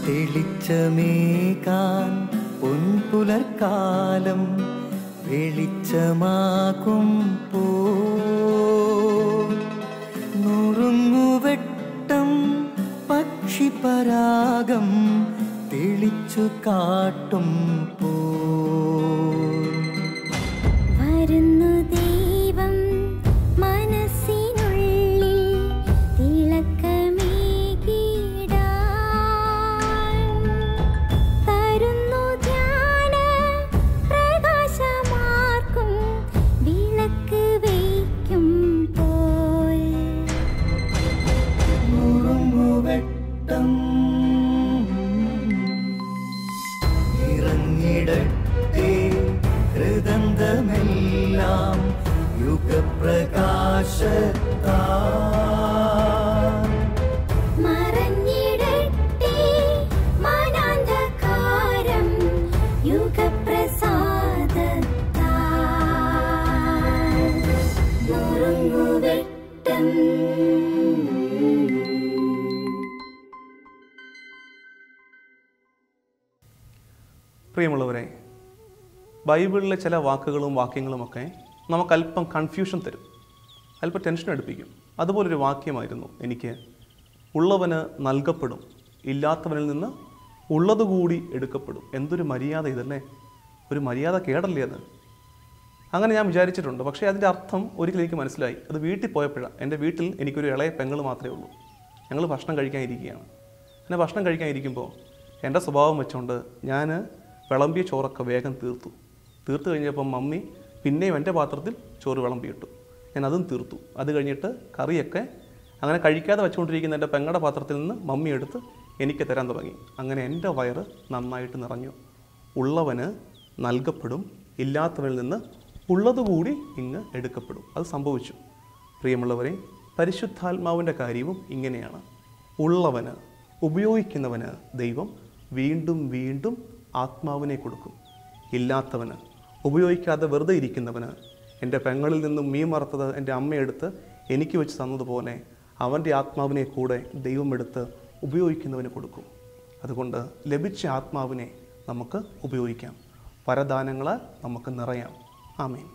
തെളിച്ചമേകാൻ പൊൻപുലർക്കാലം വെളിച്ചമാകുമ്പോ നുറുങ്ങുവെട്ടം പക്ഷിപരാഗം തെളിച്ചു കാട്ടുമ്പോ വരുന്നു ദൈവം മനസ്സിനുള്ളിൽ തിളക്കമേകിടാൻ തരുന്നു ധ്യാന പ്രകാശമാർക്കും വിളക്ക് വയ്ക്കുമ്പോൾ നുറുങ്ങുവെട്ടം ഇറങ്ങിടട്ടെ ഹൃദന്തമെല്ലാം യുഗപ്രകാശത്താൽ മറഞ്ഞിടട്ടെ മനാന്ധകാരം യുഗപ്രസാദത്താൽ നുറുങ്ങുവെട്ടം. പ്രിയമുള്ളവരെ, ബൈബിളിലെ ചില വാക്കുകളും വാക്യങ്ങളുമൊക്കെ നമുക്കല്പം കൺഫ്യൂഷൻ തരും, അല്പം ടെൻഷൻ അടുപ്പിക്കും. അതുപോലൊരു വാക്യമായിരുന്നു എനിക്ക്, ഉള്ളവന് നൽകപ്പെടും, ഇല്ലാത്തവനിൽ നിന്ന് ഉള്ളതുകൂടി എടുക്കപ്പെടും. എന്തൊരു മര്യാദ ഇതല്ലേ, ഒരു മര്യാദ കേടല്ലേ അത്. അങ്ങനെ ഞാൻ വിചാരിച്ചിട്ടുണ്ട്. പക്ഷേ അതിൻ്റെ അർത്ഥം ഒരിക്കലും എനിക്ക് മനസ്സിലായി. അത് വീട്ടിൽ പോയപ്പോഴാണ്. എൻ്റെ വീട്ടിൽ എനിക്കൊരു ഇളയ പെങ്ങൾ മാത്രമേ ഉള്ളൂ. ഞങ്ങൾ ഭക്ഷണം കഴിക്കാനിരിക്കുകയാണ്. അങ്ങനെ ഭക്ഷണം കഴിക്കാനിരിക്കുമ്പോൾ എൻ്റെ സ്വഭാവം വെച്ചുകൊണ്ട് ഞാൻ വിളമ്പിയ ചോറൊക്കെ വേഗം തീർത്തു കഴിഞ്ഞപ്പം മമ്മി പിന്നെയും എൻ്റെ പാത്രത്തിൽ ചോറ് വിളമ്പിയിട്ടു. ഞാൻ അതും തീർത്തു. അത് കഴിഞ്ഞിട്ട് കറിയൊക്കെ അങ്ങനെ കഴിക്കാതെ വെച്ചുകൊണ്ടിരിക്കുന്ന എൻ്റെ പെങ്ങളുടെ പാത്രത്തിൽ നിന്ന് മമ്മി എടുത്ത് എനിക്ക് തരാൻ തുടങ്ങി. അങ്ങനെ എൻ്റെ വയറ് നന്നായിട്ട് നിറഞ്ഞു. ഉള്ളവന് നൽകപ്പെടും, ഇല്ലാത്തവനിൽ നിന്ന് ഉള്ളതുകൂടി ഇങ്ങ് എടുക്കപ്പെടും. അത് സംഭവിച്ചു. പ്രിയമുള്ളവരെ, പരിശുദ്ധാത്മാവിൻ്റെ കാര്യവും ഇങ്ങനെയാണ്. ഉള്ളവന്, ഉപയോഗിക്കുന്നവന് ദൈവം വീണ്ടും വീണ്ടും ആത്മാവിനെ കൊടുക്കും. ഇല്ലാത്തവന്, ഉപയോഗിക്കാതെ വെറുതെ ഇരിക്കുന്നവന്, എൻ്റെ പെങ്ങളിൽ നിന്നും മീൻ വറുത്തത് എൻ്റെ അമ്മയെടുത്ത് എനിക്ക് വെച്ച് തന്നതുപോലെ അവൻ്റെ ആത്മാവിനെ കൂടെ ദൈവം എടുത്ത് ഉപയോഗിക്കുന്നവന് കൊടുക്കും. അതുകൊണ്ട് ലഭിച്ച ആത്മാവിനെ നമുക്ക് ഉപയോഗിക്കാം. വരദാനങ്ങളാൽ നമുക്ക് നിറയാം. ആമേൻ.